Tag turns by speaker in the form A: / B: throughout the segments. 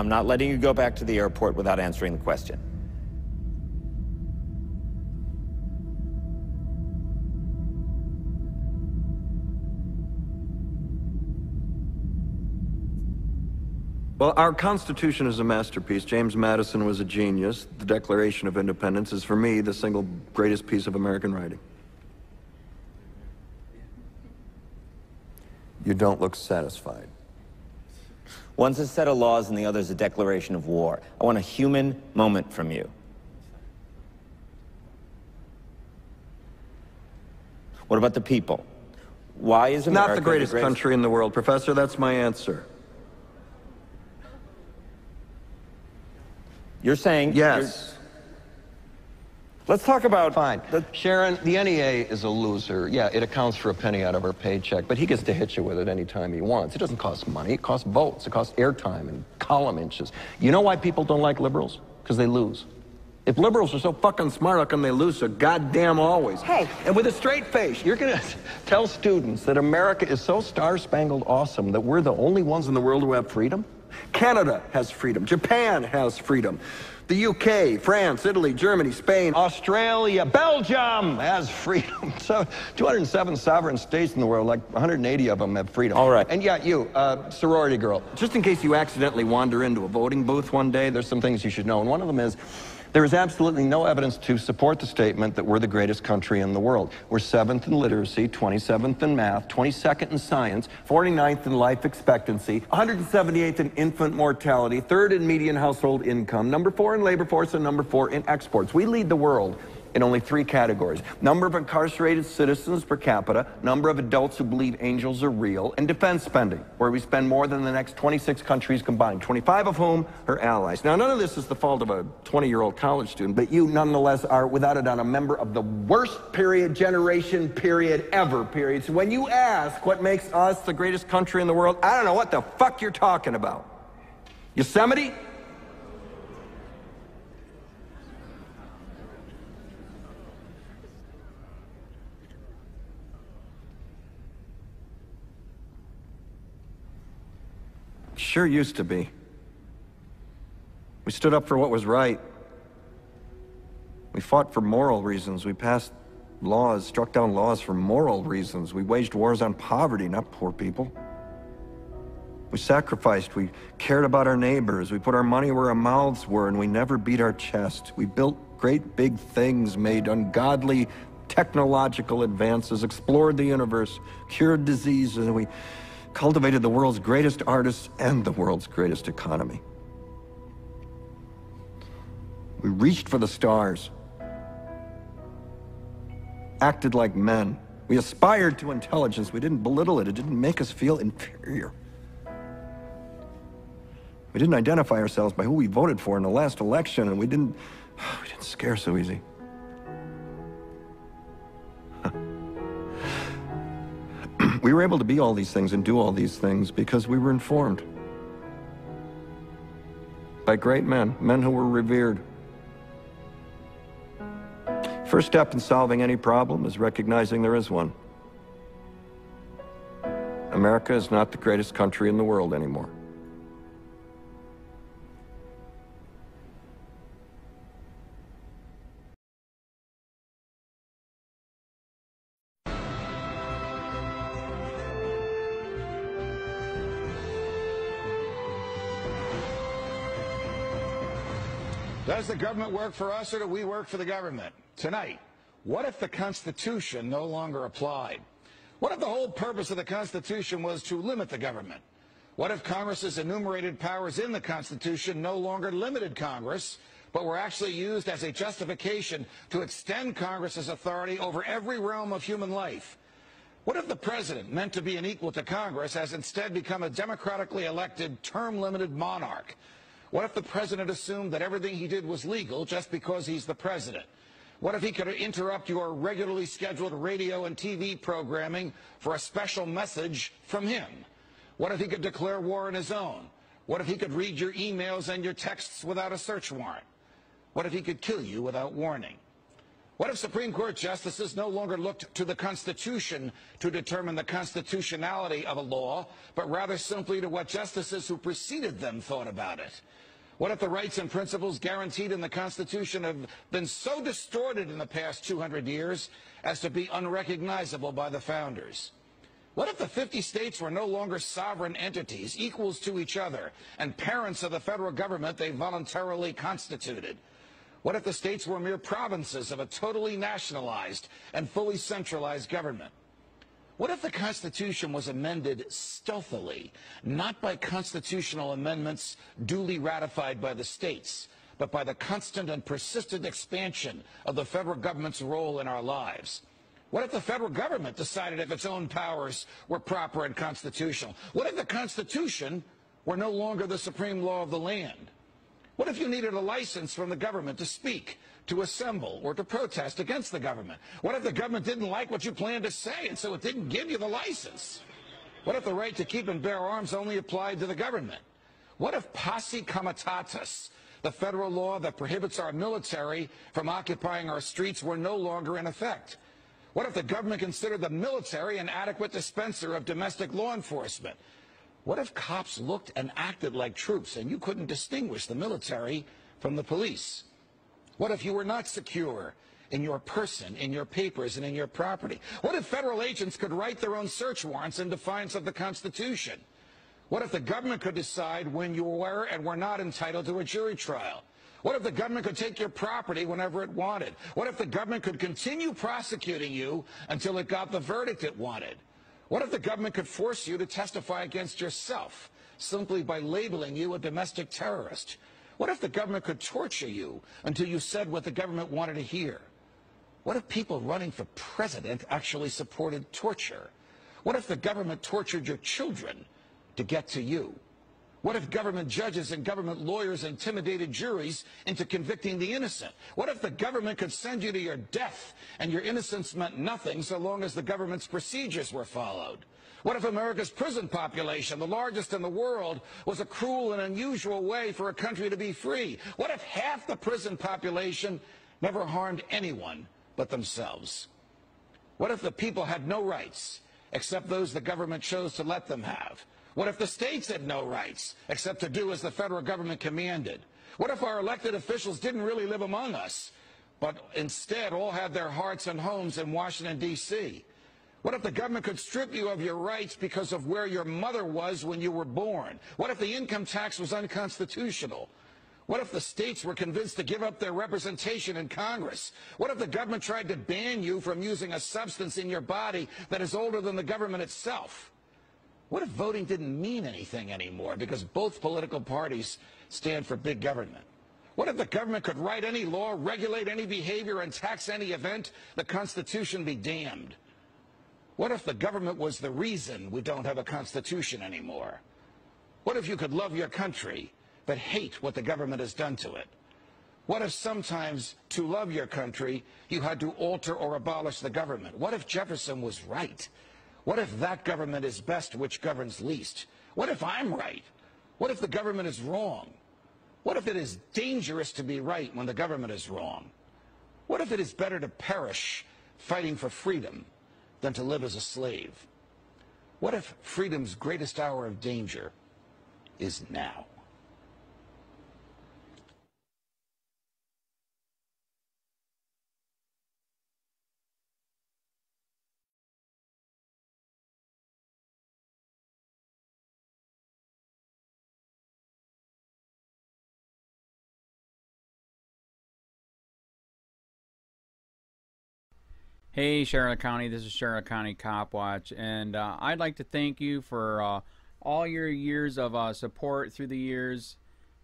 A: I'm not letting you go back to the airport without answering the question.
B: Well, our Constitution is a masterpiece. James Madison was a genius. The Declaration of Independence is, for me, the single greatest piece of American writing. You don't look satisfied.
A: One's a set of laws and the other's a declaration of war. I want a human moment from you. What about the people? Why is America
B: not the greatest country in the world, Professor? That's my answer.
A: You're saying...
B: Yes.
A: Let's talk about...
C: Fine. Sharon, the NEA is a loser. Yeah, it accounts for a penny out of our paycheck, but he gets to hit you with it anytime he wants. It doesn't cost money. It costs votes. It costs airtime and column inches. You know why people don't like liberals? Because they lose. If liberals are so fucking smart, how come they lose so goddamn always?
D: Hey.
C: And with a straight face, you're going to tell students that America is so star-spangled awesome that we're the only ones in the world who have freedom? Canada has freedom. Japan has freedom. The UK, France, Italy, Germany, Spain, Australia, Belgium has freedom. So 207 sovereign states in the world, like 180 of them have freedom.
A: All right.
C: And yeah, you, sorority girl, just in case you accidentally wander into a voting booth one day, there's some things you should know. And one of them is, there is absolutely no evidence to support the statement that we're the greatest country in the world. We're 7th in literacy, 27th in math, 22nd in science, 49th in life expectancy, 178th in infant mortality, 3rd in median household income, number 4 in labor force, and number 4 in exports. We lead the world in only 3 categories: number of incarcerated citizens per capita, number of adults who believe angels are real, and defense spending, where we spend more than the next 26 countries combined, 25 of whom are allies. Now, none of this is the fault of a 20-year-old college student, but you nonetheless are, without a doubt, a member of the worst generation ever. So when you ask what makes us the greatest country in the world, I don't know what the fuck you're talking about. Yosemite? Sure used to be. We stood up for what was right. We fought for moral reasons. We passed laws, struck down laws for moral reasons. We waged wars on poverty, not poor people. We sacrificed. We cared about our neighbors. We put our money where our mouths were, and we never beat our chest. We built great big things, made ungodly technological advances, explored the universe, cured diseases, and we cultivated the world's greatest artists and the world's greatest economy. We reached for the stars, acted like men. We aspired to intelligence. We didn't belittle it. It didn't make us feel inferior. We didn't identify ourselves by who we voted for in the last election, and we didn't scare so easy. We were able to be all these things and do all these things because we were informed by great men, men who were revered. First step in solving any problem is recognizing there is one. America is not the greatest country in the world anymore.
E: Does the government work for us, or do we work for the government? Tonight, what if the Constitution no longer applied? What if the whole purpose of the Constitution was to limit the government? What if Congress's enumerated powers in the Constitution no longer limited Congress, but were actually used as a justification to extend Congress's authority over every realm of human life? What if the president, meant to be an equal to Congress, has instead become a democratically elected, term-limited monarch? What if the president assumed that everything he did was legal just because he's the president? What if he could interrupt your regularly scheduled radio and TV programming for a special message from him? What if he could declare war on his own? What if he could read your emails and your texts without a search warrant? What if he could kill you without warning? What if Supreme Court justices no longer looked to the Constitution to determine the constitutionality of a law, but rather simply to what justices who preceded them thought about it? What if the rights and principles guaranteed in the Constitution have been so distorted in the past 200 years as to be unrecognizable by the founders? What if the 50 states were no longer sovereign entities, equals to each other, and parents of the federal government they voluntarily constituted? What if the states were mere provinces of a totally nationalized and fully centralized government? What if the Constitution was amended stealthily, not by constitutional amendments duly ratified by the states, but by the constant and persistent expansion of the federal government's role in our lives? What if the federal government decided if its own powers were proper and constitutional? What if the Constitution were no longer the supreme law of the land? What if you needed a license from the government to speak, to assemble, or to protest against the government? What if the government didn't like what you planned to say, and so it didn't give you the license? What if the right to keep and bear arms only applied to the government? What if posse comitatus, the federal law that prohibits our military from occupying our streets, were no longer in effect? What if the government considered the military an adequate dispenser of domestic law enforcement? What if cops looked and acted like troops and you couldn't distinguish the military from the police? What if you were not secure in your person, in your papers, and in your property? What if federal agents could write their own search warrants in defiance of the Constitution? What if the government could decide when you were and were not entitled to a jury trial? What if the government could take your property whenever it wanted? What if the government could continue prosecuting you until it got the verdict it wanted? What if the government could force you to testify against yourself simply by labeling you a domestic terrorist? What if the government could torture you until you said what the government wanted to hear? What if people running for president actually supported torture? What if the government tortured your children to get to you? What if government judges and government lawyers intimidated juries into convicting the innocent? What if the government could send you to your death and your innocence meant nothing so long as the government's procedures were followed? What if America's prison population, the largest in the world, was a cruel and unusual way for a country to be free? What if half the prison population never harmed anyone but themselves? What if the people had no rights except those the government chose to let them have? What if the states had no rights except to do as the federal government commanded? What if our elected officials didn't really live among us, but instead all had their hearts and homes in Washington, D.C.? What if the government could strip you of your rights because of where your mother was when you were born? What if the income tax was unconstitutional? What if the states were convinced to give up their representation in Congress? What if the government tried to ban you from using a substance in your body that is older than the government itself? What if voting didn't mean anything anymore because both political parties stand for big government? What if the government could write any law, regulate any behavior, and tax any event? The Constitution be damned. What if the government was the reason we don't have a Constitution anymore? What if you could love your country but hate what the government has done to it? What if sometimes to love your country you had to alter or abolish the government? What if Jefferson was right? What if that government is best which governs least? What if I'm right? What if the government is wrong? What if it is dangerous to be right when the government is wrong? What if it is better to perish fighting for freedom than to live as a slave? What if freedom's greatest hour of danger is now?
D: Hey Charlotte County, this is Charlotte County COPWATCH, and I'd like to thank you for all your years of support through the years.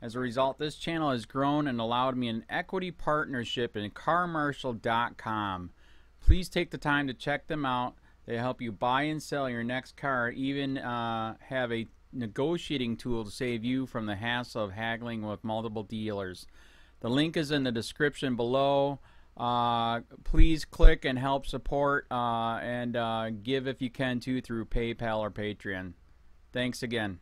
D: As a result, this channel has grown and allowed me an equity partnership in carmarshal.com. Please take the time to check them out. They help you buy and sell your next car, even have a negotiating tool to save you from the hassle of haggling with multiple dealers. The link is in the description below. Please click and help support and give if you can too through PayPal or Patreon. Thanks again.